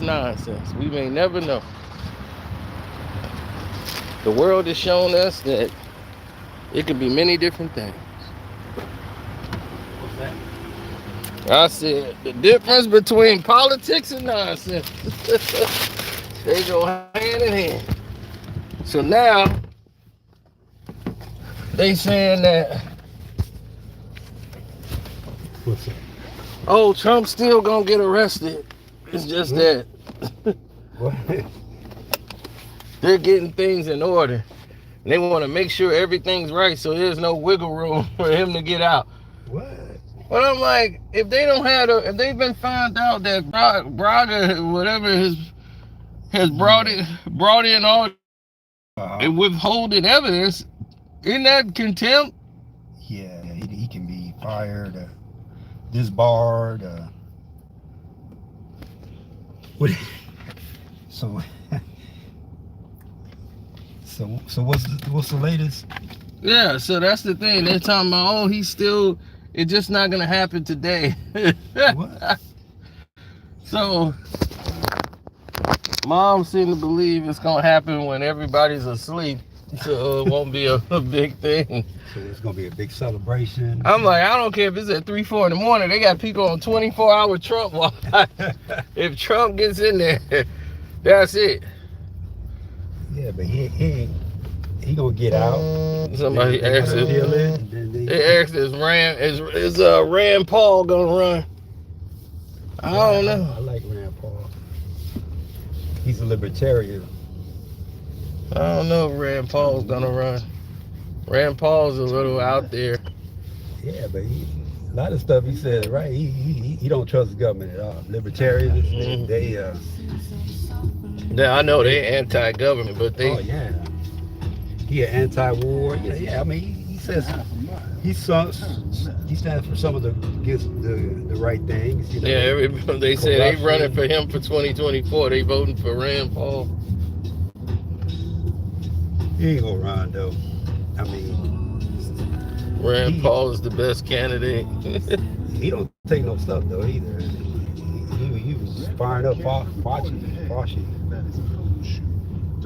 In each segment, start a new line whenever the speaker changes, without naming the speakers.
nonsense. We may never know. The world has shown us that it can be many different things.
What's that?
I said the difference between politics and nonsense. They go hand in hand. So now they saying that,
What's that?
oh, Trump's still gonna get arrested. It's just that
What?
they're getting things in order. And they want to make sure everything's right so there's no wiggle room for him to get out.
What?
But I'm like, if they don't have if they've been found out that Braga, whatever, has brought in all and withholding evidence, isn't that contempt?
Yeah, he can be fired, disbarred. What? So, so what's the latest?
Yeah, so that's the thing. They're talking about, oh, it's just not gonna happen today.
What?
So, mom seemed to believe it's gonna happen when everybody's asleep, so it won't be a big thing.
So it's gonna be a big celebration.
I'm like, I don't care if it's at 3, 4 in the morning. They got people on 24-hour Trump watch. If Trump gets in there, that's it.
Yeah, but he gonna get out.
Somebody asked
They
asked is Rand Paul gonna run? I don't know.
I like Rand Paul. He's a libertarian.
I don't know if Rand Paul's gonna run. Rand Paul's a little out there.
Yeah, but a lot of stuff he says, right? He don't trust the government at all. Libertarians,
Yeah, I know they anti-government, but they.
Oh yeah. He an anti-war. Yeah. I mean, he says he stands for some of the right things.
Yeah, they say they running for him for 2024. They voting for Rand Paul.
He ain't gonna run though. I mean,
Rand Paul is the best candidate.
He don't take no stuff though either. He was firing up Fauci.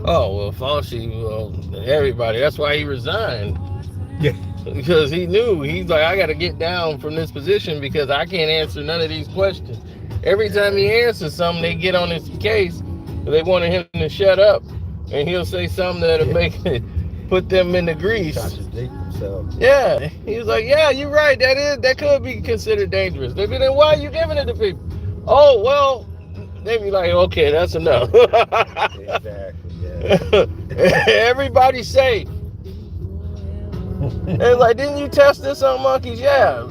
Oh well, Fauci, everybody. That's why he resigned.
Yeah.
Because he knew, he's like, I got to get down from this position because I can't answer none of these questions. Every time he answers something, they get on his case. They wanted him to shut up, and he'll say something that'll make it, put them in the grease.
Contradict himself.
Yeah, he was like, yeah, you're right. That could be considered dangerous. They be like, why are you giving it to people? Oh well, they be like, okay, that's enough.
Exactly. Yeah.
Everybody say. And like, didn't you test this on monkeys? Yeah.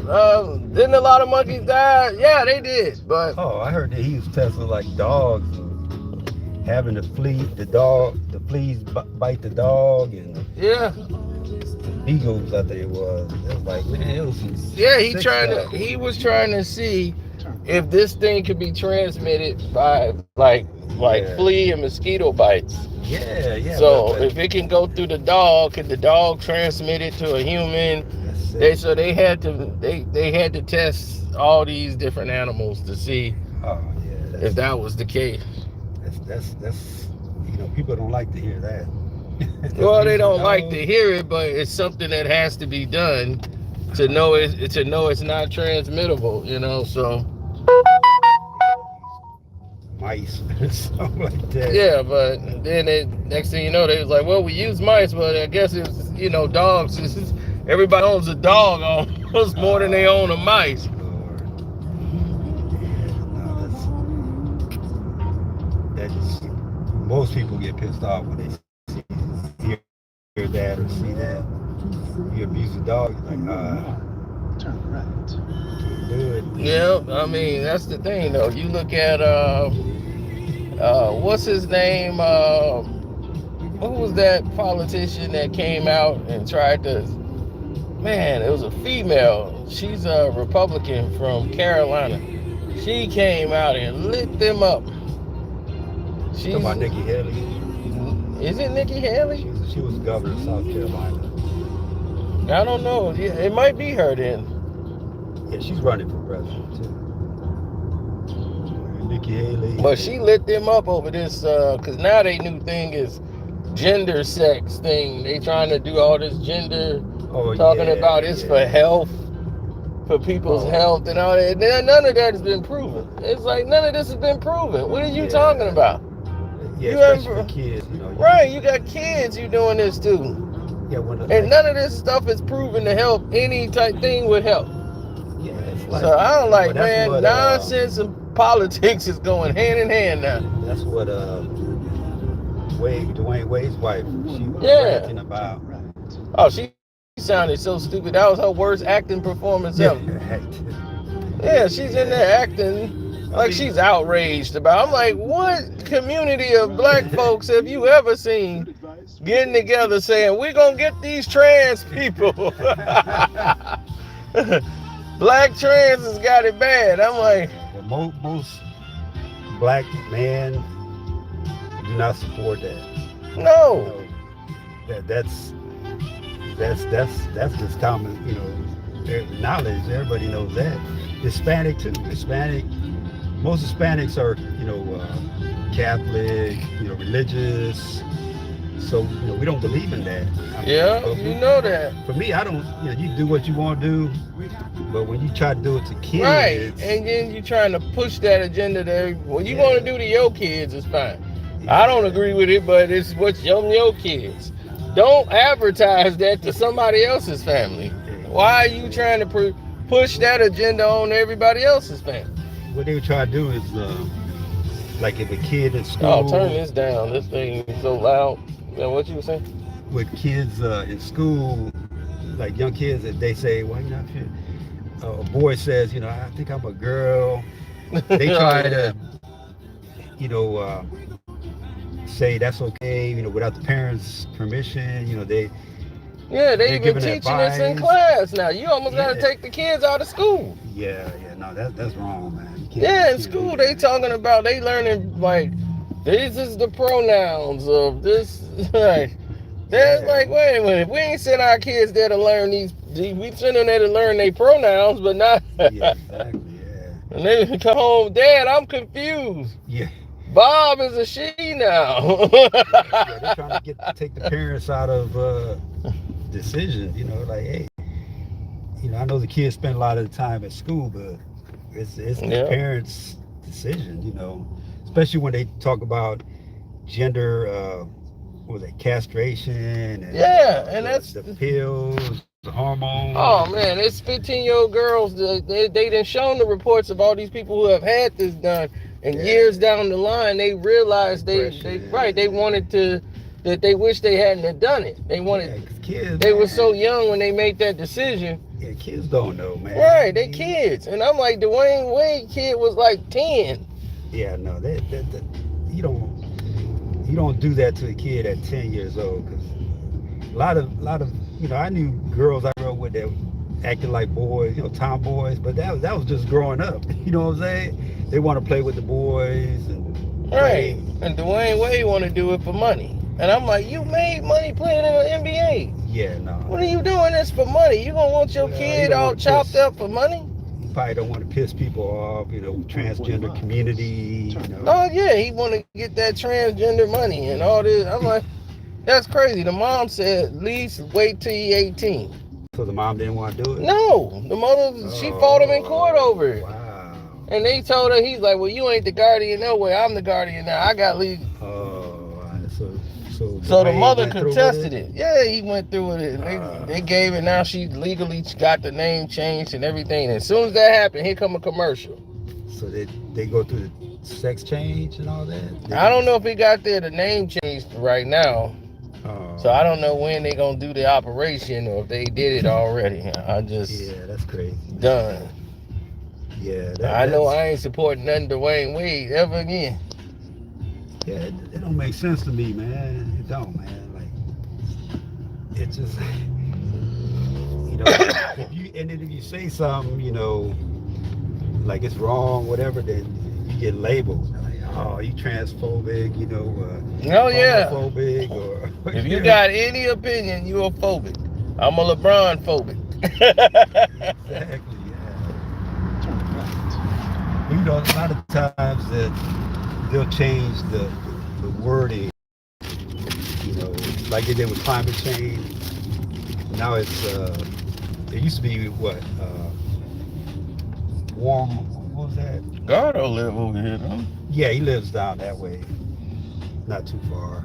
Didn't a lot of monkeys die? Yeah, they did. But
I heard that he was testing like dogs, and having the fleas bite the dog, and
yeah,
beagles. I think it was. It was like, man, it was.
Yeah, he was trying to see if this thing could be transmitted by like flea and mosquito bites.
Yeah.
So if it can go through the dog, can the dog transmit it to a human? They had to test all these different animals to see if that was the case.
That's people don't like to hear that.
Well, they don't like to hear it, but it's something that has to be done to know it's not transmittable. So.
Mice, something like that.
Yeah, but then next thing you know, they was like, well, we use mice, but I guess it's dogs. Everybody owns a dog almost more than they own a mice.
Most people get pissed off when they hear that or see that. You abuse a dog, you're like,
turn right.
Do it.
Yeah, I mean, that's the thing, though. You look at, what's his name? Who was that politician that came out and tried to, man, it was a female. She's a Republican from Carolina. She came out and lit them up.
She's talking about Nikki Haley.
Is it Nikki Haley?
She was governor of South Carolina.
I don't know. It might be her then.
Yeah, she's running for president too. Nikki Haley.
But she lit them up over this, because now they new thing is gender sex thing. They trying to do all this gender, talking about it's for health, for people's health and all that. None of that has been proven. It's like none of this has been proven. What are you talking about?
Yeah,
you
especially for kids, you know.
Right, you got kids you doing this too.
Yeah,
and none of this stuff is proven to help. Any type thing would help.
Yeah, it's like,
so I don't like, man,
what,
nonsense and politics is going hand in hand now.
That's what Dwayne Wade's wife, she was ranting about.
Oh, she sounded so stupid. That was her worst acting performance ever. Yeah, she's in there acting like she's outraged about. I'm like, what community of black folks have you ever seen getting together saying, we're going to get these trans people? Black trans has got it bad. I'm like,
most black men do not support that.
No.
You know, that's just common, you know, knowledge. Everybody knows that. Hispanic too. Most Hispanics are, you know, Catholic, you know, religious. So, you know, we don't believe in that.
You know that.
For me, I don't, you know, you do what you want to do, but when you try to do it to kids.
Right, and then you're trying to push that agenda there. What you want to do to your kids is fine. I don't agree with it, but it's what's your kids. Don't advertise that to somebody else's family. Why are you trying to push that agenda on everybody else's family?
What they would try to do is, like if a kid in school.
Oh, turn this down. This thing is so loud. Yeah, what you were saying?
With kids in school, like young kids, that they say, well, you know, a boy says, you know, I think I'm a girl. They try to, you know, say that's okay, you know, without the parents' permission. You know, they
even teaching this in class now. You almost got to take the kids out of school.
Yeah, no, that's wrong, man.
In school they talking about, they learning like, this is the pronouns of this. Like, that's like, wait a minute, we ain't send our kids there to learn we send them there to learn their pronouns, but not.
Yeah, exactly. Yeah.
And they come home, Dad, I'm confused.
Yeah.
Bob is a she now.
They're trying to take the parents out of decisions. You know, like, hey, you know, I know the kids spend a lot of the time at school, but it's the parents' decision. You know, especially when they talk about gender, castration, and
and that's
the pills, the hormones.
Oh man, it's 15-year-old girls. They done shown the reports of all these people who have had this done. And years down the line, they realized they wanted to, that they wish they hadn't have done it. They wanted,
kids,
they were so young when they made that decision.
Yeah, kids don't know, man.
Right, they kids. And I'm like, Dwayne Wade kid was like 10.
Yeah, no, you don't do that to a kid at 10 years old, because a lot of, you know, I knew girls I grew up with that acted like boys, you know, tomboys, but that was just growing up. You know what I'm saying? They want to play with the boys and
right. And Dwayne Wade want to do it for money. And I'm like, you made money playing in the NBA.
Yeah, no.
What are you doing this for money? You gonna want your kid all chopped up for money?
You probably don't want to piss people off, you know, transgender community. You know.
Oh yeah, he want to get that transgender money and all this. I'm like, that's crazy. The mom said, at least wait till you're 18.
So the mom didn't want to do it?
No, the mother, she fought him in court over it.
Wow.
And they told her, he's like, well, you ain't the guardian no way. I'm the guardian now. I got legal. So the mother contested it. Yeah, he went through with it. They gave it. Now she legally got the name changed and everything. And as soon as that happened, here come a commercial.
So they go through the sex change and all that?
I don't know if he got there. The name changed right now. So I don't know when they gonna do the operation or if they did it already. I just
that's crazy.
Done.
Yeah,
I know I ain't supporting nothing Dwayne Wade ever again.
Yeah, it don't make sense to me, man. It don't, man. Like, it's just, you know, if you say something, you know, like it's wrong, whatever, then you get labeled. Like, oh, you transphobic, you know, homophobic, or
if you got any opinion, you a phobic. I'm a LeBron phobic.
Exactly. Yeah. you know, a lot of times that they'll change the wording, you know, like they did with climate change. Now it's, it used to be what, warm, what was that?
Gardo live over here, though.
Yeah, he lives down that way, not too far.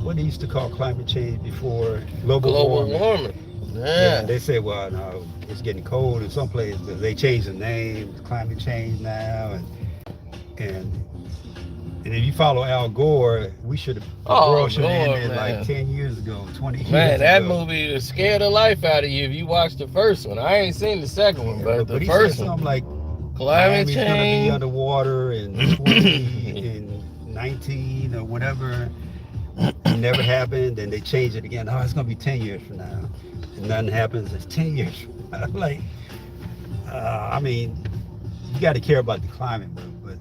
What they used to call climate change before, global warming. Yeah, and they say, well, no, it's getting cold in some places. They changed the name, to climate change now, and if you follow Al Gore, the world should have ended like 10 years ago, 20 years ago.
Man, that movie scared the life out of you if you watched the first one. I ain't seen the second one, but the
he
first
said
one.
Something like
Climate
Miami's
change.
gonna be underwater in 20, in 19 or whatever. It never happened, and they changed it again. Oh, it's gonna be 10 years from now. And nothing happens, it's 10 years from now. Like, I mean, you got to care about the climate, but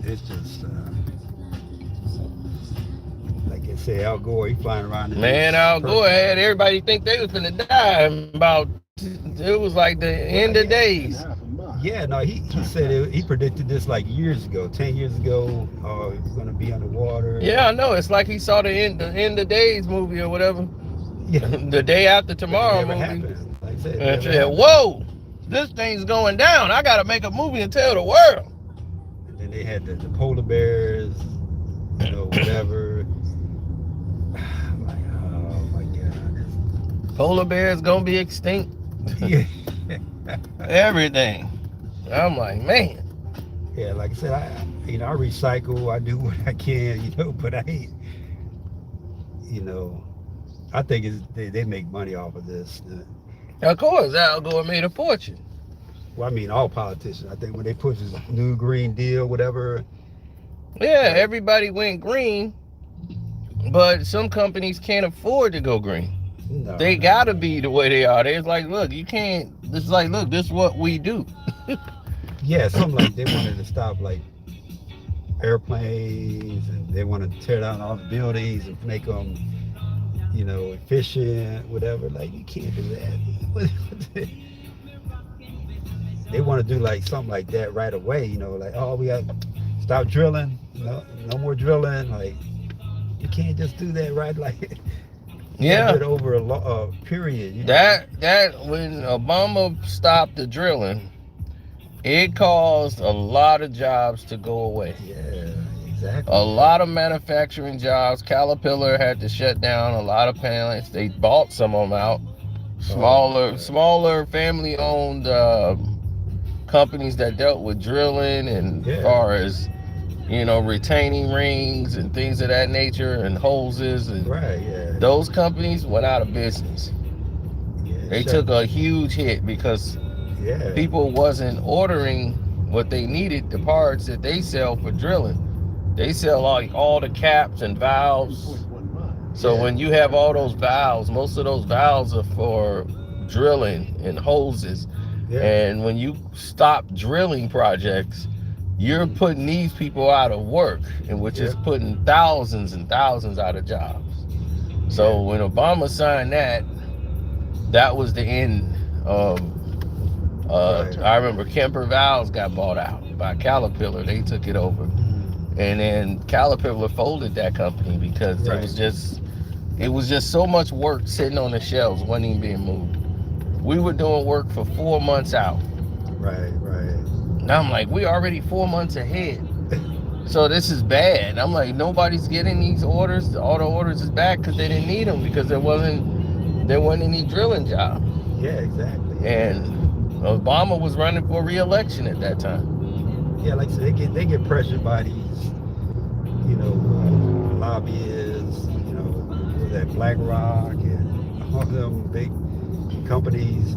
it's just, like I say, Al Gore, he flying around.
Man, Al Gore had everybody think they was finna die about, it was like the end of days.
Yeah, no, he said he predicted this like years ago, 10 years ago. Oh, it's gonna be underwater.
Yeah, I know. It's like he saw the end of days movie or whatever. Yeah. The day after tomorrow movie.
Happened. Like I said,
and said, whoa, this thing's going down. I gotta make a movie and tell the world.
And then they had the polar bears, you know, whatever. I'm like, oh my God.
Polar bears gonna be extinct.
Yeah.
Everything. I'm like, man.
Yeah, like I said, I recycle, I do what I can, you know, but I ain't, you know, I think they make money off of this.
Of course, Al Gore made a fortune.
Well, I mean, all politicians. I think when they push this new Green Deal, whatever.
Yeah, everybody went green, but some companies can't afford to go green. No, they gotta be the way they are. They're like, look, you can't. It's like, look, this is what we do.
Yeah, something like they wanted to stop like airplanes, and they wanted to tear down all the buildings and make them, you know, efficient, whatever. Like, you can't do that. They want to do like something like that right away, you know, like, oh, we got to stop drilling, no more drilling. Like, you can't just do that right, like.
Yeah.
Over a period. You know?
That when Obama stopped the drilling, it caused a lot of jobs to go away.
Yeah, exactly.
A lot of manufacturing jobs. Caterpillar had to shut down a lot of plants. They bought some of them out. Smaller family-owned companies that dealt with drilling and as far as, you know, retaining rings and things of that nature and hoses and those companies went out of business. They took a huge hit because people wasn't ordering what they needed, the parts that they sell for drilling. They sell like all the caps and valves. So when you have all those valves, most of those valves are for drilling and hoses. And when you stop drilling projects, you're putting these people out of work, and which is putting thousands and thousands out of jobs. So when Obama signed that was the end of, I remember Kemper Valves got bought out by Caterpillar. They took it over. And then Caterpillar folded that company because it was just so much work sitting on the shelves, wasn't even being moved. We were doing work for 4 months out.
Right.
Now I'm like, we already 4 months ahead. So this is bad. I'm like, nobody's getting these orders. All the orders is back because they didn't need them because there wasn't any drilling job.
Yeah, exactly.
And Obama was running for re-election at that time.
Yeah, like I said, they get pressured by these, you know, lobbyists, you know, that BlackRock and all them big companies.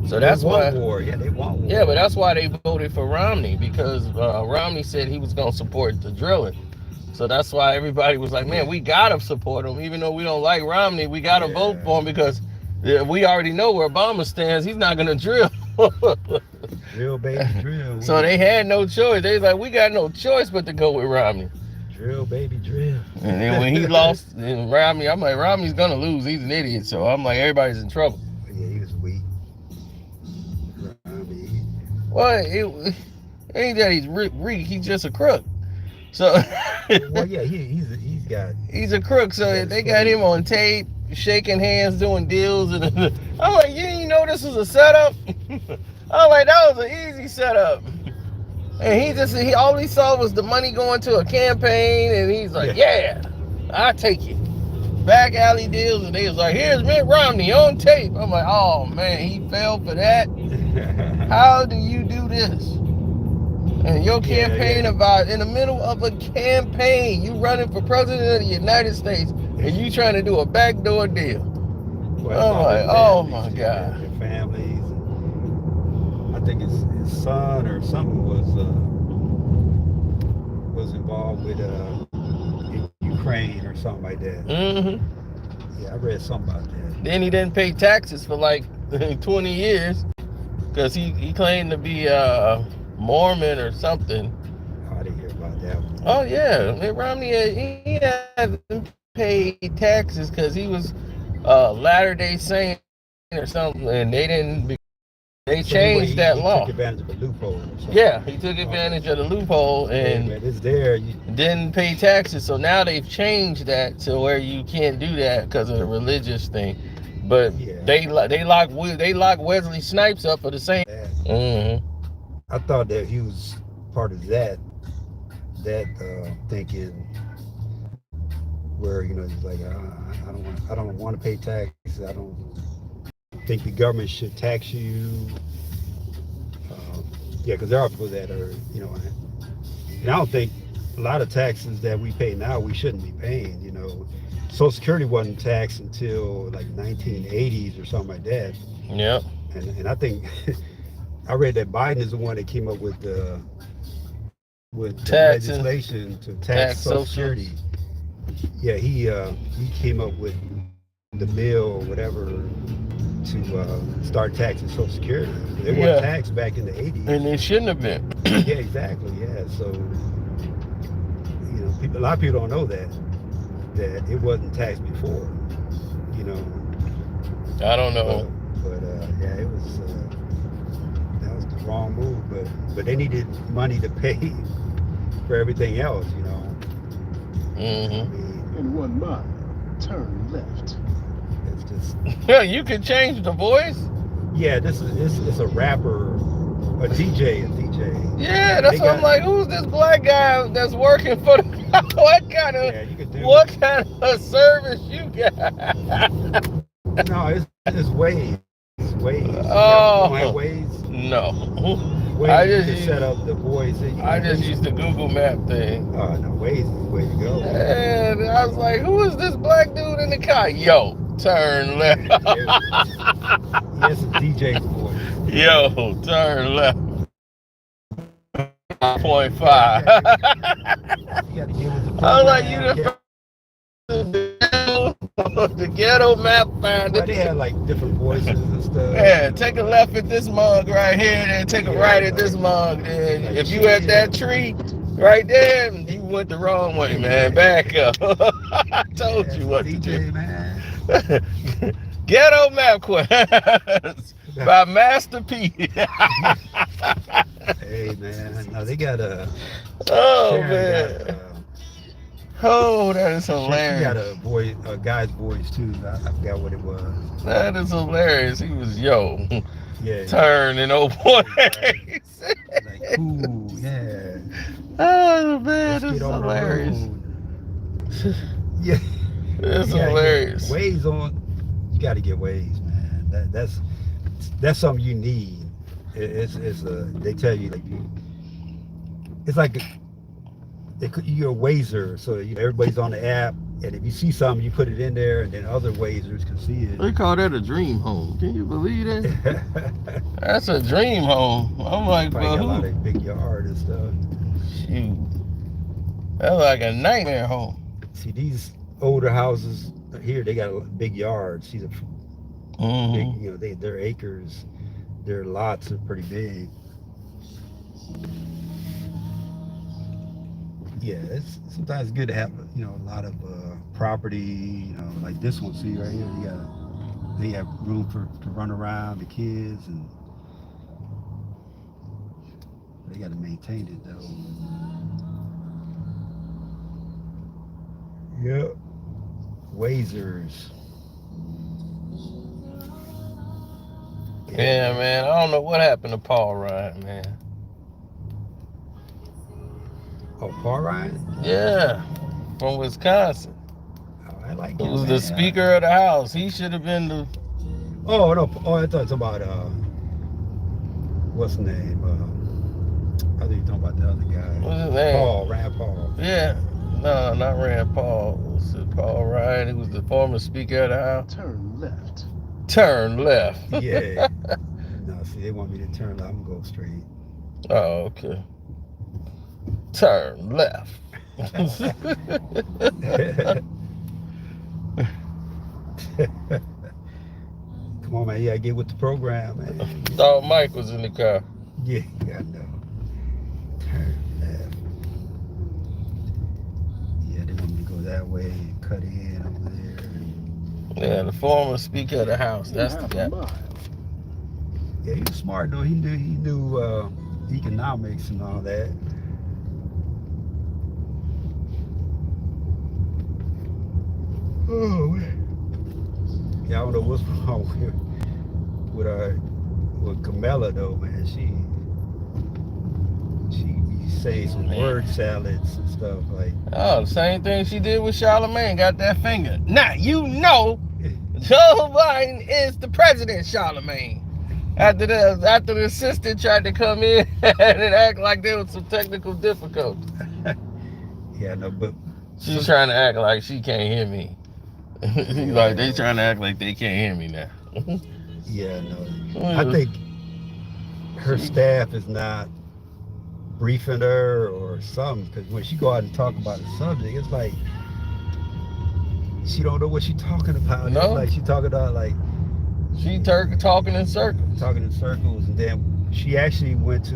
So that's why
war. Yeah, they want war.
Yeah, but that's why they voted for Romney, because Romney said he was going to support the drilling. So that's why everybody was like, man, we got to support him. Even though we don't like Romney, we got to vote for him because we already know where Obama stands. He's not going to drill.
Drill, baby, drill.
So they had no choice. They was like, we got no choice but to go with Romney.
Drill, baby, drill.
And then when he lost, and Romney, I'm like, Romney's going to lose. He's an idiot. So I'm like, everybody's in trouble.
Yeah, he was weak.
Well, it ain't that he's weak. He's just a crook. So
Well, yeah, he's got
he's a crook.
he
So
got a
they got him
scheme.
on tape, shaking hands, doing deals, and I'm like, you didn't know this was a setup? I'm like, that was an easy setup. And he all he saw was the money going to a campaign, and he's like, yeah, I take it. Back alley deals, and they was like, here's Mitt Romney on tape. I'm like, oh man, he fell for that. How do you do this? And your campaign about in the middle of a campaign, you running for president of the United States, and you trying to do a backdoor deal.
Well,
I'm like, oh my God.
Their families. I think his son or something was involved with Ukraine or something like that.
Mm-hmm.
Yeah, I read something about that.
Then he didn't pay taxes for like 20 years because he claimed to be Mormon or something.
I didn't hear about that one.
Oh yeah, Mitt Romney he hasn't paid taxes because he was Latter-day Saint or something, and they changed that
he
law.
took advantage of a loophole or something.
Yeah, he took advantage of the loophole and
it's there.
didn't pay taxes. So now they've changed that to where you can't do that because of the religious thing. But they lock Wesley Snipes up for the same. Mm-hmm.
I thought that he was part of that thinking where he's like I don't want to pay taxes. I don't think the government should tax you. Yeah, because there are people that are and I don't think a lot of taxes that we pay now we shouldn't be paying. Social Security wasn't taxed until like 1980s or something like that.
Yep.
And I think I read that Biden is the one that came up with the legislation to tax Social Security. Yeah, he came up with the bill, whatever, to start taxing Social Security. They weren't taxed back in the 80s.
And they shouldn't have been.
Yeah, exactly. Yeah, so a lot of people don't know that it wasn't taxed before.
I don't know.
But yeah, it was that was the wrong move. But they needed money to pay for everything else.
Mm-hmm.
In 1 mile, turn left.
It's just
yeah, you can change the voice.
Yeah, it's a rapper, a DJ.
Yeah, that's what I'm like. Who's this black guy that's working for the? What kind of service you got?
No, it's Waze.
Oh,
Waze.
No.
Waze,
I just
used to set up the voice.
I just used the Google Map thing.
Oh no, Waze is the way to go.
And I was like, who is this black dude in the car? Yo, turn left.
Yes, a DJ's voice.
Yo, turn left. 0.5.
You gotta get with the program.
I was like, you the ghetto map finder.
But they had like different voices and stuff.
Yeah, take a left at this mug right here, then take a right at this mug. Then if you at that tree right there, you went the wrong way, man. Back up. I told you what to do.
Man.
Ghetto Map Quest by Master P.
Hey man, no, they got a.
Oh man. Oh, that is hilarious.
He got a guy's voice too. I forgot what it was.
That is hilarious. He was
yeah,
turn in 0.8.
Like, ooh, yeah.
Oh man, this is hilarious.
Yeah,
it's hilarious.
Waze on. You got to get Waze, man. That's something you need. They tell you like it's like you're a Wazer, so everybody's on the app, and if you see something, you put it in there, and then other Wazers can see it.
They call that a dream home. Can you believe that? That's a dream home. I'm like,
well, a lot of big yard and stuff.
Shoot, that's like a nightmare home.
See, these older houses here, they got big yards. See the big, their acres, their lots are pretty big. Yeah, it's sometimes good to have a lot of property, like this one. See right here, they have room to run around the kids, and got to maintain it though. Yep. Wazers.
Yeah, man. I don't know what happened to Paul Ryan, man.
Oh, Paul Ryan?
Yeah, from Wisconsin.
Oh, I like
He
him.
was
man.
the Speaker of the House. He should have been the.
Oh no! Oh, I thought you were talking about what's his name? I think you're talking about the other guy.
What's his name?
Rand Paul.
Yeah. No, not Rand Paul. Was it Paul Ryan? He was the former Speaker of the House.
Turn left.
Turn left.
Yeah. No, see, they want me to turn left. I'm gonna go straight.
Oh, okay. Turn left.
Come on, man. You gotta get with the program, man.
Thought Mike was in the car.
Yeah, I know. Turn left. Yeah, they want me to go that way and cut in over there.
Yeah, the former Speaker of the House. That's the
Half a
guy.
mile.
Yeah, he was smart though. He knew economics and all that. Oh man. Yeah, I don't know what's wrong with Kamala though, man. She be saying some word salads and stuff like.
Oh, the same thing she did with Charlemagne. Got that finger. Now you know Joe Biden is the president, Charlemagne. After the assistant tried to come in and act like there was some technical difficulty.
Yeah, no, but
She's trying to act like she can't hear me. Like they trying to act like they can't hear me now.
yeah, no. I think her staff is not briefing her or something, because when she go out and talk about a subject, it's like she don't know what she's talking about.
No.
Like she talking about like
She talking in circles.
talking in circles, and then she actually went to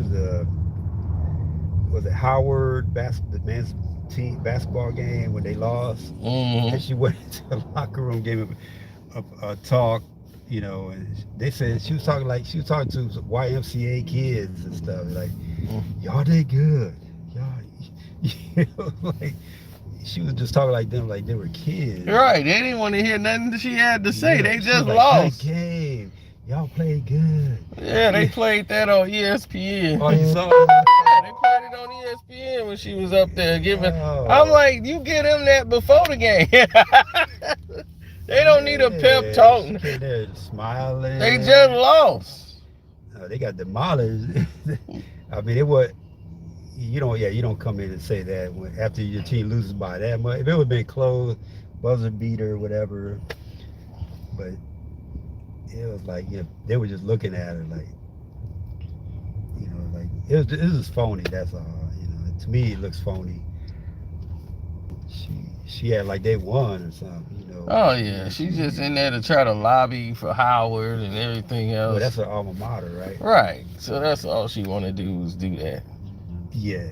was it Howard the men's team basketball game when they lost, and she went into the locker room, gave a talk, you know, and they said she was talking to YMCA kids and stuff, like y'all did good, y'all, you know, like she was just talking like them, like they were kids.
Right, they didn't want to hear nothing she had to say.
Yeah,
They
she
just
was like,
lost.
"Good game, y'all played good."
Yeah, they played that on ESPN.
Oh, you saw
Yeah,
it?
they played it on ESPN when she was up there giving.
Oh.
I'm like, you get them that before the game. They don't need a pep talk.
She came there smiling.
They just lost.
They got demolished. I mean, it was. You don't come in and say that after your team loses by that much. If it would have been close, buzzer beater, whatever. But it was like, they were just looking at her like, like it was phony. That's all. To me, it looks phony. She had like they won or something.
Oh yeah, she's just in there to try to lobby for Howard and everything else.
Well, that's her alma mater, right?
Right. So that's all she want to do is do that.
Yeah.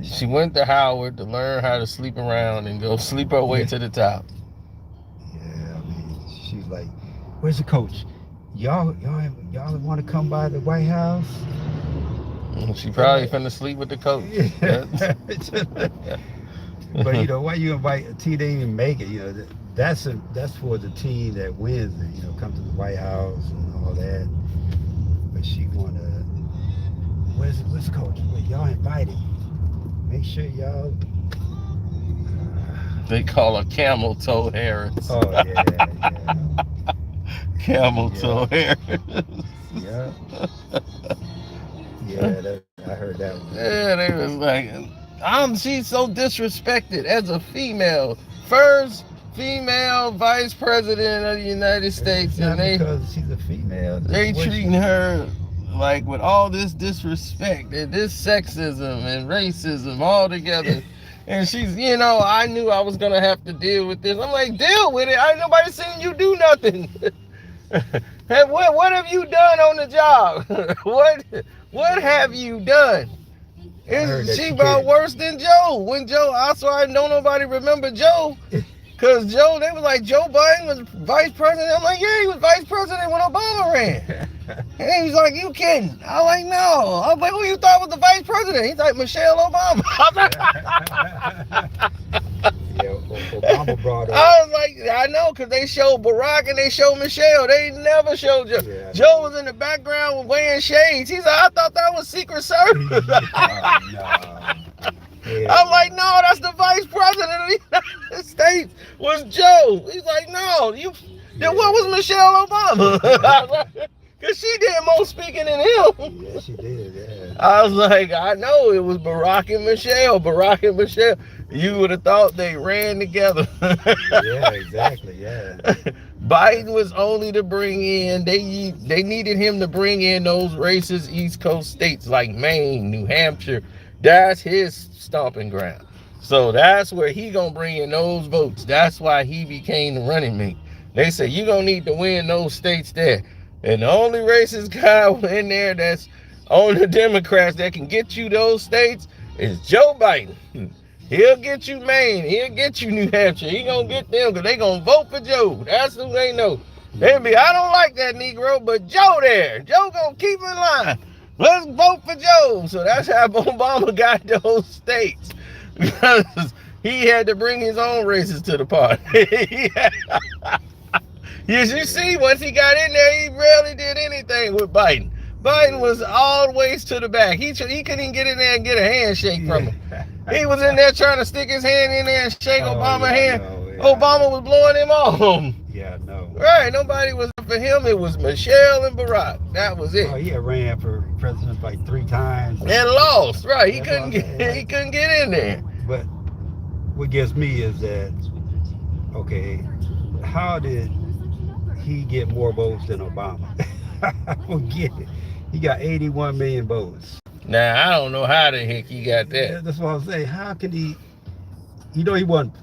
She went to Howard to learn how to sleep around and go sleep her way to the top.
Yeah, I mean, she's like, "Where's the coach? Y'all want to come by the White House?"
She probably finna sleep with the coach.
But why you invite a team that didn't even make it? That's for the team that wins it. Come to the White House and all that. But she wanna. Where's the coach? Well, y'all invited. Make sure y'all.
They call her Camel Toe Harris.
Oh yeah.
Camel Toe Harris.
Yeah. Yeah, I heard that one.
Yeah, they was like, she's so disrespected as a female. First female vice president of the United States,
Not
and
because she's a female.
they treating her like with all this disrespect and this sexism and racism all together. And she's, I knew I was gonna have to deal with this. I'm like, deal with it. Ain't nobody seen you do nothing. Hey, what have you done on the job? What have you done? She about worse than Joe. When Joe, I know nobody remember Joe. Cause Joe, they was like, Joe Biden was vice president. I'm like, yeah, he was vice president when Obama ran. And he's like, you kidding? I was like, no. I was like, who you thought was the vice president? He's like, Michelle Obama.
Obama brought up.
I was like, I know, because they showed Barack and they showed Michelle. They never showed Joe.
Yeah,
Joe was in the background wearing shades. He's like, I thought that was Secret Service. I'm like, no, that's the vice president of the United States was Joe. He's like, no, then what was Michelle Obama? Because she did more speaking than him.
Yeah, she did, yeah.
I was like, I know it was Barack and Michelle. Barack and Michelle. You would have thought they ran together.
Yeah, exactly, yeah.
Biden was only to bring in, they needed him to bring in those racist East Coast states like Maine, New Hampshire. That's his stomping ground. So that's where he gonna bring in those votes. That's why he became the running mate. They say you gonna need to win those states there. And the only racist guy in there that's on the Democrats that can get you those states is Joe Biden. He'll get you Maine. He'll get you New Hampshire. He gonna get them because they gonna vote for Joe. That's who they know. They'll be, I don't like that Negro, but Joe there. Joe gonna keep in line. Let's vote for Joe. So that's how Obama got those states. Because he had to bring his own races to the party. Yes, you see, once he got in there, he rarely did anything with Biden. Biden was always to the back. He couldn't even get in there and get a handshake from him. He was in there trying to stick his hand in there and shake Obama's hand. Obama was blowing him off.
Yeah, no.
Right, nobody was for him. It was Michelle and Barack. That was it.
Oh, he had ran for president like 3 times.
And lost, right. He couldn't get in there.
But what gets me is that, okay, how did he get more votes than Obama? I forget it. He got 81 million votes.
Now, I don't know how the heck he got that.
Yeah, that's what I'm saying. How can he? He wasn't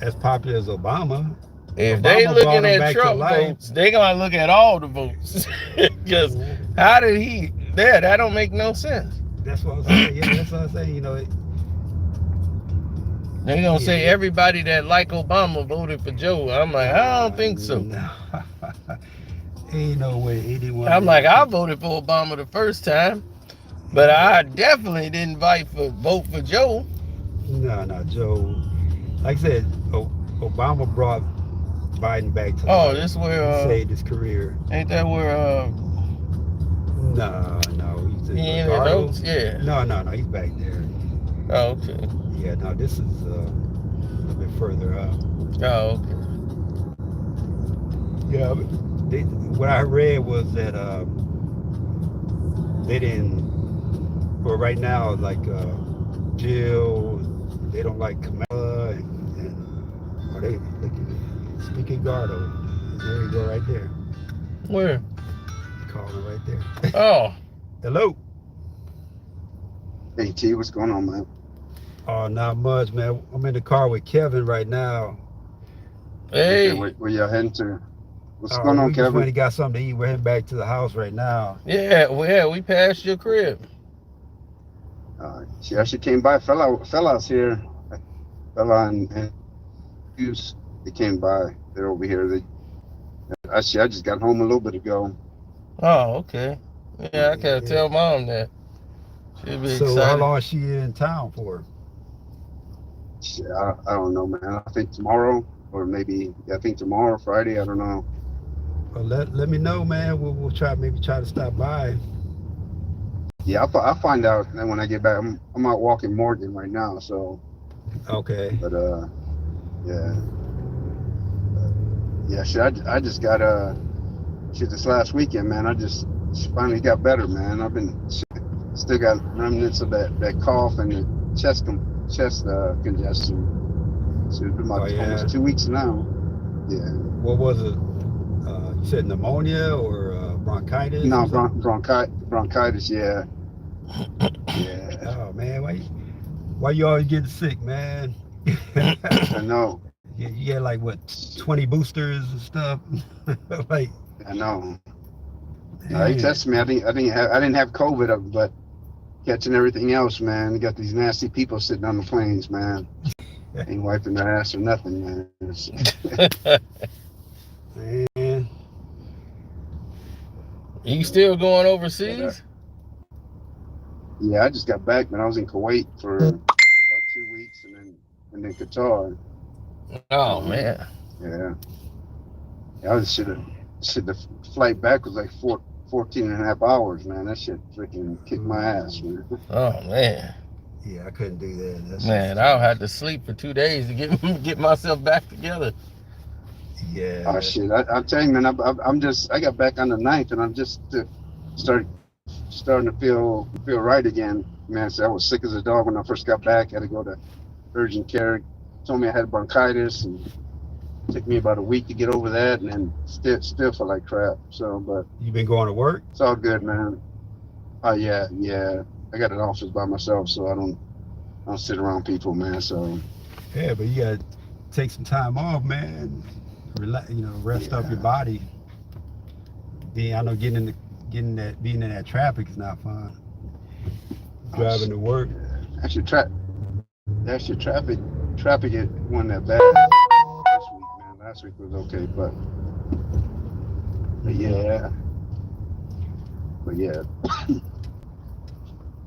as popular as Obama.
If
Obama
they looking
brought him
at
back to
Trump
life.
votes, they gonna look at all the votes. Because how did he? That don't make no sense.
That's what I'm saying. Yeah, that's what I'm saying. You know,
They gonna say everybody that like Obama voted for Joe. I'm like, I don't think so.
No. Ain't no way. 81.
I'm like, I voted for Obama the first time, but I definitely didn't vote for Joe.
No, Joe. Like I said, Obama brought Biden back to life.
This where
saved his career.
ain't that where
No, he's in
he in the
Colorado.
notes? Yeah.
No, he's back there.
Oh, okay.
Yeah, no, this is a little bit further up.
Oh, okay.
Yeah, but what I read was that they didn't. Well, right now, like Jill, they don't like Kamala, and they speaking Gardo. There you go, right there.
Where?
Calling right there.
Oh.
Hello.
Hey T, what's going on, man?
Oh, not much, man. I'm in the car with Kevin right now.
Hey.
Okay, where y'all heading to? What's going on,
we
Kevin?
Just got something to eat. We're heading back to the house right now.
Yeah, we passed your crib.
She actually came by. Fellas here. Fella and Hughes. They came by. They're over here. I just got home a little bit ago.
Oh, okay. Yeah, I gotta tell Mom that. She'll be
So
excited.
how long is she in town for?
I don't know, man. I think tomorrow, or maybe I think tomorrow, Friday. I don't know.
Well, let me know, man. We'll try to stop by.
Yeah, I'll find out. And then when I get back, I'm out walking Morgan right now. So.
Okay.
But yeah. Yeah, shit. I just got shit this last weekend, man. I just finally got better, man. I've been still got remnants of that cough and the chest congestion. So it's been about almost 2 weeks now. Yeah.
What was it? You said pneumonia or bronchitis?
No, bronchitis. Yeah. Yeah.
Oh man, why you always getting sick, man?
I know.
You get like what, 20 boosters and stuff? Like.
I know. They tested me. I didn't have COVID, but catching everything else, man. You got these nasty people sitting on the planes, man. Ain't wiping their ass or nothing, man.
Man.
You still going
But,
overseas?
yeah, I just got back, man. I was in Kuwait for about 2 weeks, and then Qatar.
Oh
Um,
man.
yeah, I was should the flight back was like 14 and a half hours, man. That shit freaking kicked my ass, man.
Oh man.
Yeah, I couldn't do that. That's just
Man,
too
I'll
much.
have to sleep for 2 days to get myself back together.
Yeah,
Oh shit! I'm telling you, man. I got back on the ninth, and I'm just starting to feel right again, man. So I was sick as a dog when I first got back. Had to go to urgent care. Told me I had bronchitis, and it took me about a week to get over that, and then still feel like crap. So, but
you been going to work?
it's all good, man. Oh yeah, yeah. I got an office by myself, so I don't sit around people, man. So
Yeah, but you gotta take some time off, man. Relax, rest up your
yeah,
body. I know being in that traffic is not fun.
oh,
Driving to work.
yeah. Actually, traffic it wasn't that bad this week, man. Last week was okay, but yeah, but yeah.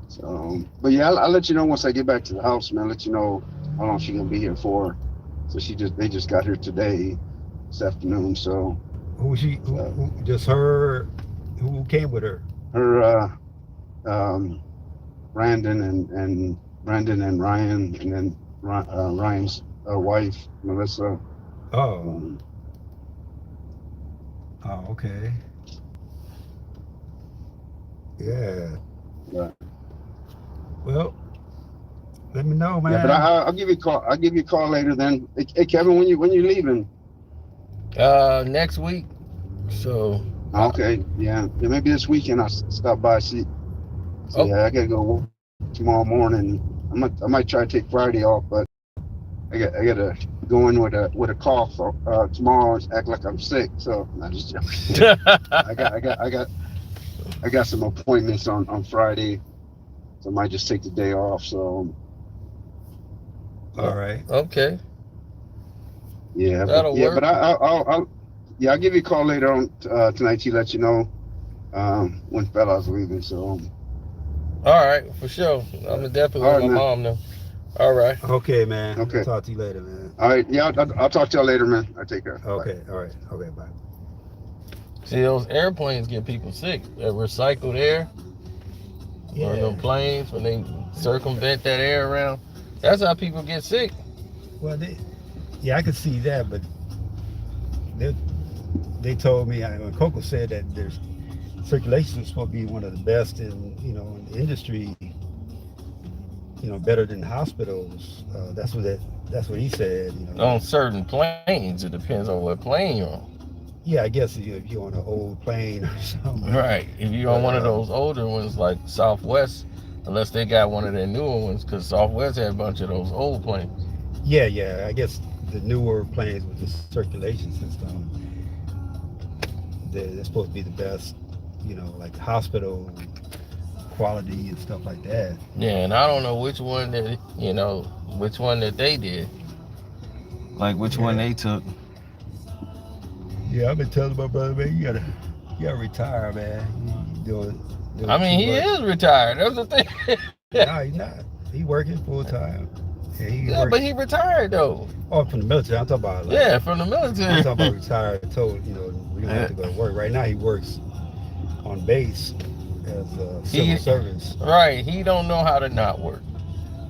So, but yeah, I'll let you know once I get back to the house, man. Let you know how long she's gonna be here for. So they just got here today, this afternoon. So
Just her? Who came with her?
her, um, Brandon and Ryan, and then Ryan's wife, Melissa.
Oh,
Um,
okay. Yeah.
but,
Well, let me know,
yeah, but
man.
I'll give you a call. I'll give you a call later then. Hey, Kevin, when you leaving?
Next week. So
Okay, yeah, maybe this weekend I'll stop by. See,
oh,
yeah, I gotta go tomorrow morning. I might try to take Friday off, but I gotta go in with a cough tomorrow. Act like I'm sick. So I just joking. I got some appointments on Friday, so I might just take the day off. So
All right.
okay.
but
That'll work.
I'll give you a call later on tonight to let you know when fella's leaving. So
All right, for sure. I'm gonna definitely
all
let
right,
my
man.
mom know. All right.
Okay, man.
Okay.
Talk to you later, man.
All right. Yeah, I'll talk to y'all later, man. I take care. Bye.
Okay. All right. Okay. Bye.
See, those airplanes get people sick. That recycled air, or
Yeah.
them planes when they circumvent that air around. That's how people get sick.
Well, I could see that, but they told me, Coco said that there's circulation is supposed to be one of the best in the industry. Better than hospitals. That's what he said.
On certain planes, it depends on what plane you're on.
Yeah, I guess if you're on an old plane or something.
Right. If you're on one of those older ones like Southwest, unless they got one of their newer ones, because Southwest had a bunch of those old planes.
Yeah. I guess the newer planes with the circulation system, they're supposed to be the best. Like hospital quality and stuff like that.
Yeah, and I don't know which one that they did. Like which one they took.
Yeah, I've been telling my brother, man, you gotta retire, man. You doing
I mean,
too
he
much.
is retired. That's the thing.
No, he's not. He working full time.
Yeah, but he retired though.
Oh, from the military. I'm talking about.
Yeah, from the
I'm
military.
talking about retired. Told we don't have to go to work. Right now, he works on base as a civil service.
Right. He don't know how to not work.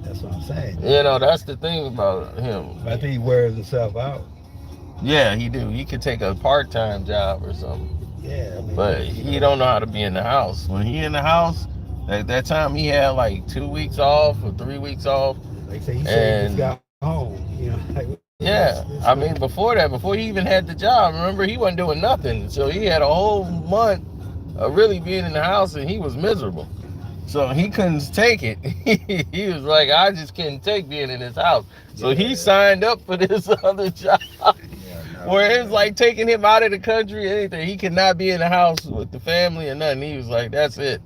That's what I'm saying.
That's the thing about him.
I think he wears himself out.
Yeah, he do. He could take a part-time job or something.
Yeah, I mean,
But he don't know how to be in the house. When he in the house, at that time he had like 2 weeks off or 3 weeks off.
Like I say, he said he just got home.
I mean, before he even had the job, remember, he wasn't doing nothing. So he had a whole month of really being in the house, and he was miserable. So he couldn't take it. He was like, I just can't take being in this house. So he signed up for this other job. Where it was like taking him out of the country, anything. He could not be in the house with the family or nothing. He was like, that's it.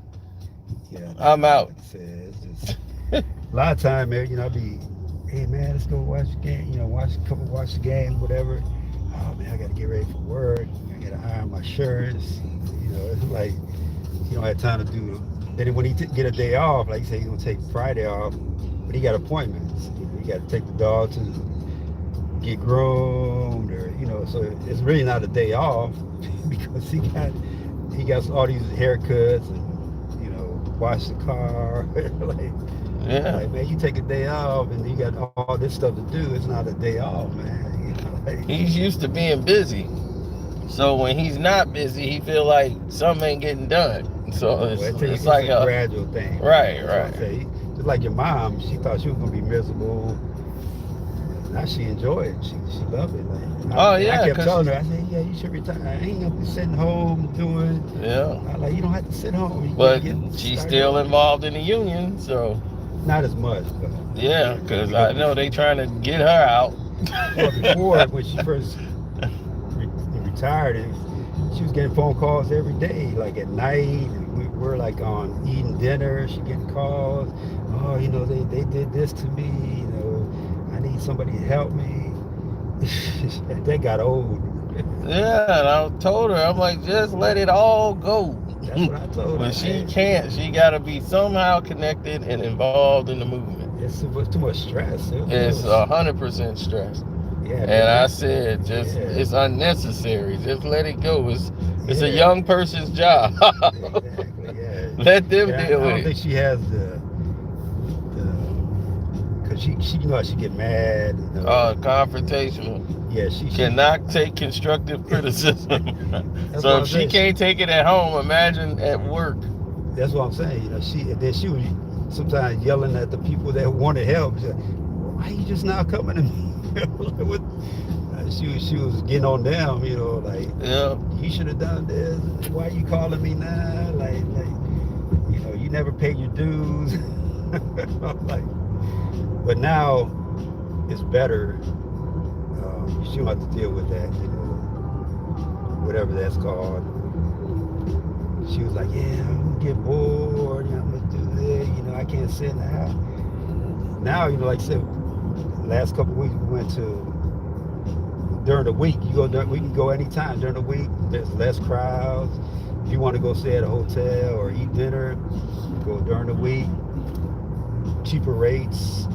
Yeah,
I'm out.
Like I said, it's just a lot of time, man. I'll be, hey man, let's go watch the game. Watch the game, whatever. Oh man, I gotta get ready for work. gotta iron my shirts. It's like he don't have time to do. Then when he get a day off, like he said, he's gonna take Friday off, but he got appointments. He got to take the dog to get groomed, or so it's really not a day off because he got all these haircuts and wash the car. Like, man, you take a day off and you got all this stuff to do. It's not a day off, man.
He's used to being busy, so when he's not busy, he feel like something ain't getting done. So it's like
a gradual thing.
Right.
Just like your mom, she thought she was gonna be miserable. Now she enjoyed it. She loved it. I kept telling her, I said, yeah, you should retire. I ain't gonna be sitting home doing.
Yeah.
You don't have to sit home.
But she's still involved in the union, so.
Not as much, but.
Yeah, because I know they trying to get her out.
Well, before, when she first retired, she was getting phone calls every day, like at night. And we're like on eating dinner. She getting calls. Oh, they did this to me. I need somebody to help me. That got old.
Yeah, and I told her, I'm like, just let it all go.
That's what I told her.
But she can't. She got to be somehow connected and involved in the movement.
It's too much stress.
It's 100% stress.
Yeah.
And I said, it's unnecessary. Just let it go. It's a young person's job.
Exactly. Yeah.
Let them deal with it.
I don't think she has because she she get mad.
Confrontational.
Yeah, she
cannot take constructive criticism. So if she can't take it at home, imagine at work.
That's what I'm saying. She was sometimes yelling at the people that wanted help. She's like, why are you just now coming to me? She was getting on them, you should have done this. Why are you calling me now? You never paid your dues. But now it's better. She don't have to deal with that, whatever that's called. She was like, yeah, I'm gonna get bored. I'm gonna do this. I can't sit in the house. Now, like I said, last couple of weeks we went to. During the week, we can go anytime during the week. There's less crowds. If you want to go stay at a hotel or eat dinner, go during the week. Cheaper rates.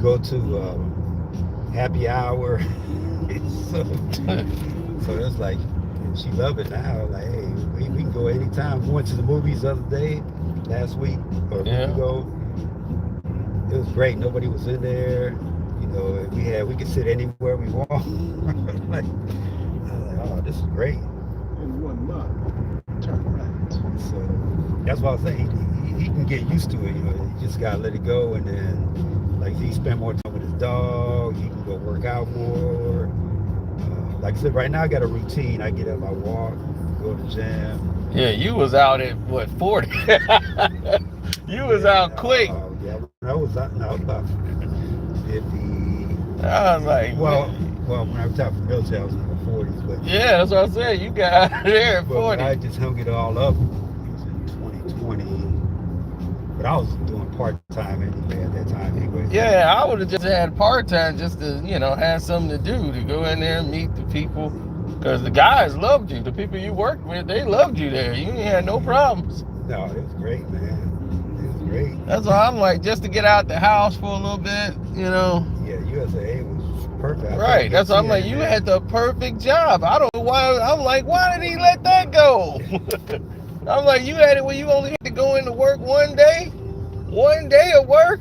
Go to happy hour. so it's like she love it now. Like, hey, we can go anytime. We went to the movies the other day, last week or a week ago. It was great. Nobody was in there. We could sit anywhere we want. I was like, oh, this is great.
In 1 month, turn right.
So that's what I was saying. He can get used to it. You just gotta let it go, and then like he spend more time with his dog. He can go work out more. Like I said, right now I got a routine. I get up, I walk, go to the gym.
Yeah, you was out at what, 40? You was out quick.
Yeah, I was about 50.
I was like,
well, when I retired from military, I was in the 40s. But
yeah, that's what I said. You got out there at 40.
I just hung it all up. It was in 2020. But I was doing part-time anyway at that time anyway.
Yeah, I would have just had part-time just to, have something to do, to go in there and meet the people. Because the guys loved you. The people you worked with, they loved you there. You had no problems.
No, it was great, man. It was great.
That's why I'm like, just to get out the house for a little bit,
Yeah, USA was perfect.
Right. That's why I'm like, you had the perfect job. I don't know why. I'm like, why did he let that go? I'm like, you had it where you only had to go into work one day? One day of work?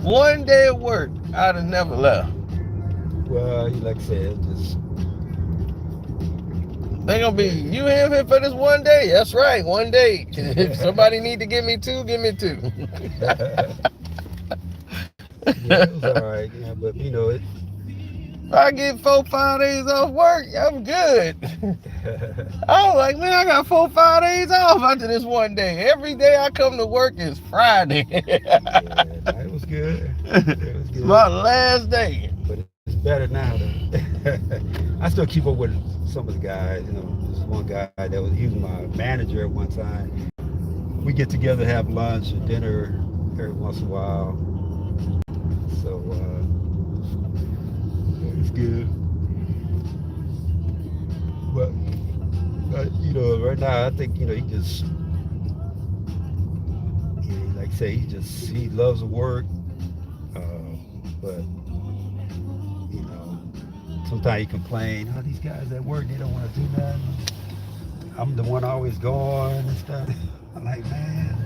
One day of work. I'd have never left.
Well, like I said, just...
They're going to be, you here for this one day? That's right, one day. If somebody need to give me 2, give me 2.
Yeah, it was all right. Yeah, but, it...
If I get 4-5 days off work, I'm good. I was like, man, I got 4-5 days off after this one day. Every day I come to work is Friday.
Yeah, it was good. It was good.
My last day.
But it's better now, though. I still keep up with some of the guys. There's one guy that was my manager at one time. We get together, have lunch or dinner every once in a while. So it's good. But right now I think he just, like I say, he loves the work. But sometimes he complain, oh, these guys at work, they don't want to do nothing. I'm the one always going and stuff. I'm like, man.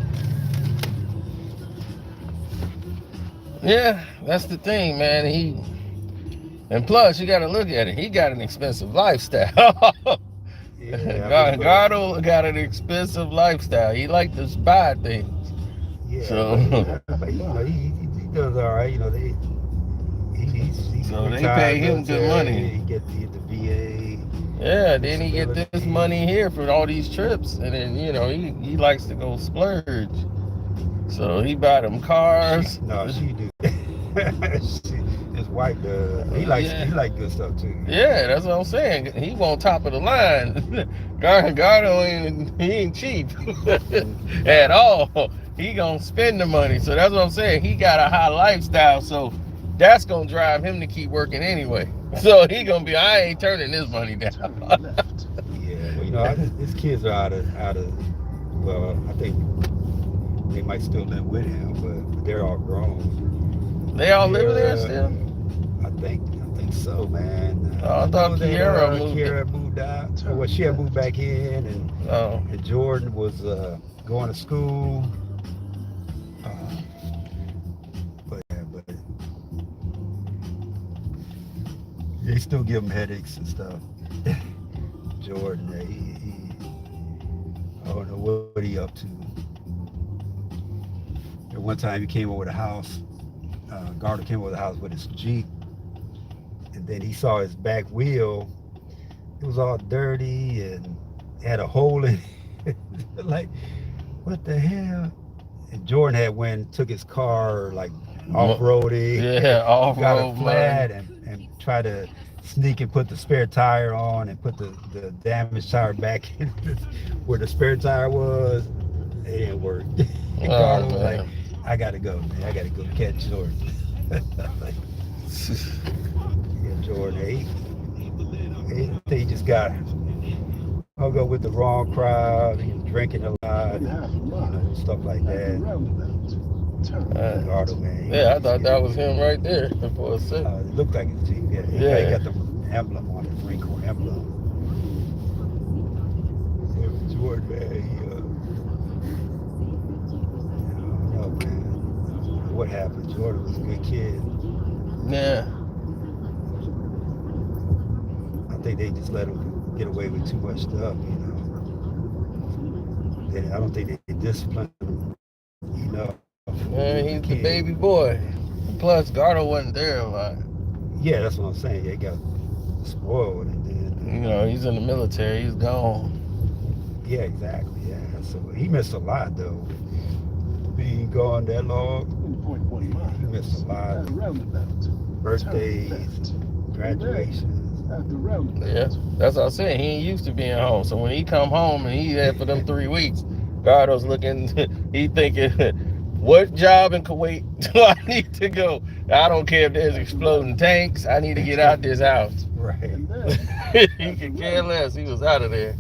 Yeah, that's the thing, man. And plus, you got to look at it. He got an expensive lifestyle.
Yeah,
Gardo got an expensive lifestyle. He like to buy things.
yeah,
So,
but he does all right. He's
so they
retired
pay him good money.
He get the VA.
Yeah, then he get this money here for all these trips, and then he likes to go splurge. So he buy them cars.
She do. His wife does. He like good stuff too.
Yeah, that's what I'm saying. He want top of the line. Gardo he ain't cheap at all. He gonna spend the money. So that's what I'm saying. He got a high lifestyle, so that's gonna drive him to keep working anyway. So he gonna be, I ain't turning this money down.
Yeah, well, his kids are out of. Well, I think they might still live with him, but they're all grown.
They all live there still?
I think so, man.
I thought
Kiera moved out. Well, she had moved back in, and Jordan was going to school. But they still give him headaches and stuff. Jordan, I don't know what he up to. At one time he came over the house. Garner came over the house with his Jeep, and then he saw his back wheel. It was all dirty and had a hole in it. Like, what the hell? And Jordan took his car like off-roading.
Yeah, off-road.
Got it flat and tried to sneak and put the spare tire on and put the damaged tire back in where the spare tire was. It didn't work. Garner was like, I gotta go, man. I gotta go catch Jordan. Like, yeah, Jordan, he just got hung up with the wrong crowd. He was drinking a lot, stuff like that. Gardo, man.
Yeah, I thought that was him right there for a second.
It looked like his Jeep. Yeah, he got the emblem on it, wrinkle emblem. Yeah, Jordan, man, what happened. Jordan was a good kid.
Yeah.
I think they just let him get away with too much stuff, I don't think they disciplined him enough.
Man, he's the baby boy. Plus, Gardo wasn't there a lot.
Yeah, that's what I'm saying. They got spoiled, and then
he's in the military. He's gone.
Yeah, exactly. Yeah, so he missed a lot though. Being gone that long, he missed a lot. Birthdays, graduations.
Yeah, that's what I'm saying. He ain't used to being home. So when he come home and he there for them 3 weeks, Gardo's looking, he thinking, what job in Kuwait do I need to go? I don't care if there's exploding tanks. I need to get out this house.
Right.
He could care less. He was out of there.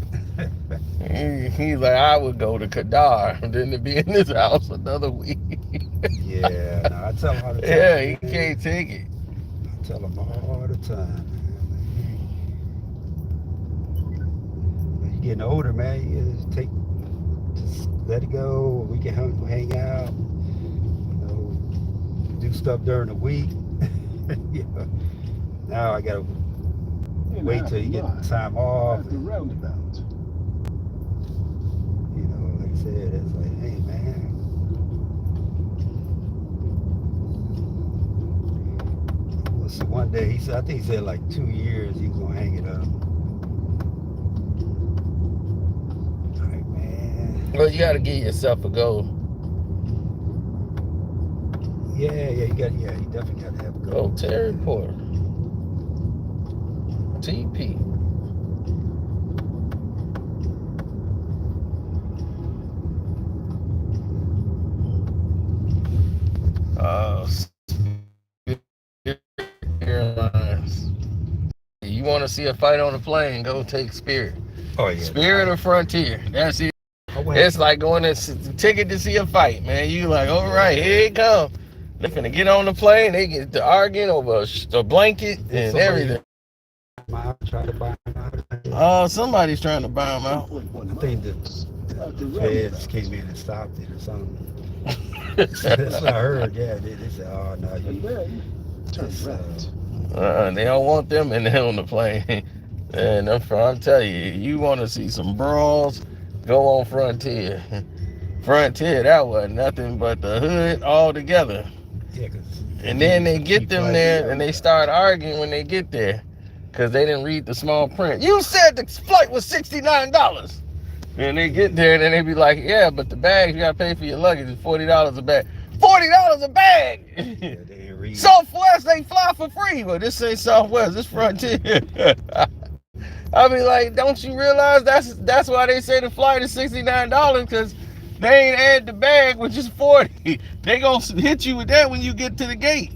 He's like, I would go to Qadar than to be in this house another week.
Yeah, no, I tell him all the time.
Yeah, he can't take it.
I tell him all the time. When you're getting older, man, you just let it go. We can hang out, do stuff during the week. Now I gotta wait till you get time off.
At the roundabout.
Like I said, it's like, hey man. So one day he said, I think he said like 2 years he was gonna hang it up. All right, man.
Well, you gotta give yourself a goal.
Yeah, you definitely gotta have a goal.
Oh, Terry Porter. TP. Airlines. You want to see a fight on a plane, go take Spirit.
Oh yeah.
Spirit or Frontier. That's it.
I went-
It's like going to ticket to see a fight, man. You like, all right, here it come. They finna get on the plane. They get to arguing over a blanket and everything.
Try to buy him out.
Oh, somebody's trying to buy them out.
I think the feds came in and stopped it or something. That's what I heard. Yeah, they said, "Oh no,
And then turn
it's,
right.
They don't want them in there on the plane. And I'm telling you, you want to see some brawls, go on Frontier. Frontier, that was nothing but the hood all together.
yeah, 'cause
And then they get them there and they start arguing when they get there because they didn't read the small print. You said the flight was $69. And they get there and then they be like, yeah, but the bags you got to pay for your luggage is $40 a bag. $40 a bag!
Yeah, they didn't read.
Southwest, they fly for free. Well, this ain't Southwest, this Frontier. I be like, don't you realize that's why they say the flight is $69 because they ain't add the bag, which is $40. They gonna hit you with that when you get to the gate.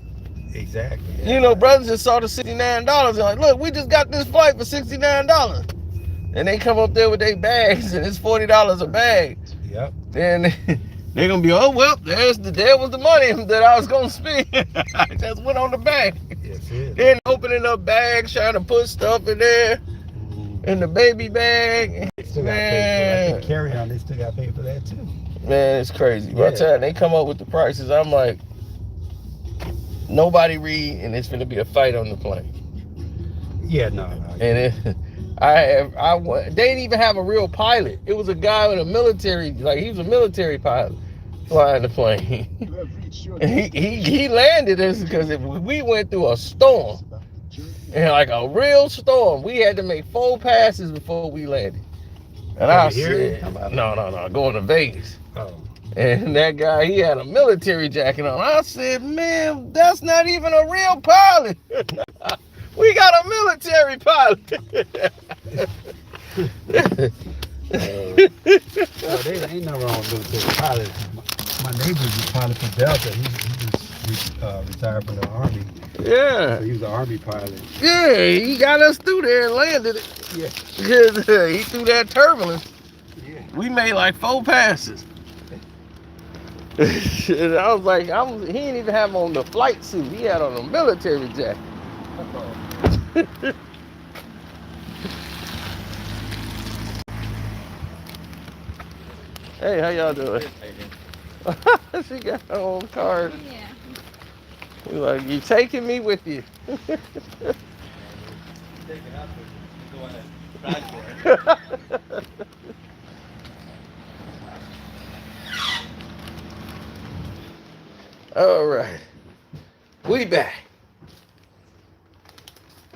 Exactly.
You know, brothers just saw the $69 and like, look, we just got this flight for $69. And they come up there with their bags and it's $40 a bag.
Yep.
Then they're gonna be, oh well, there was the money that I was gonna spend. I just went on the bag.
That's it.
Then opening up bags, trying to put stuff in there, in the baby bag.
Still got paid for that. I
Man,
think carry on. They still got paid for that too.
man, it's crazy. By the time they come up with the prices, I'm like, nobody read, and it's gonna be a fight on the plane.
Yeah, no.
And they didn't even have a real pilot. It was a guy with a military, like he was a military pilot flying the plane.
You have reached your
And he landed us because we went through a storm, and like a real storm. We had to make 4 passes before we landed. And I
Over here?
said, no, going to Vegas.
Oh.
And that guy, he had a military jacket on. I said, man, that's not even a real pilot. We got a military pilot.
There ain't no wrong with military pilots. My neighbor's a pilot for Delta. He just retired from the Army.
Yeah.
So he was an Army pilot.
Yeah, he got us through there and landed it.
Yeah.
Because he threw that turbulence.
Yeah.
We made like 4 passes. And I was like, he didn't even have on the flight suit. He had on a military jacket. Hey, how y'all doing? She got her own card.
Yeah.
He's like, you taking me with you? All right, we back.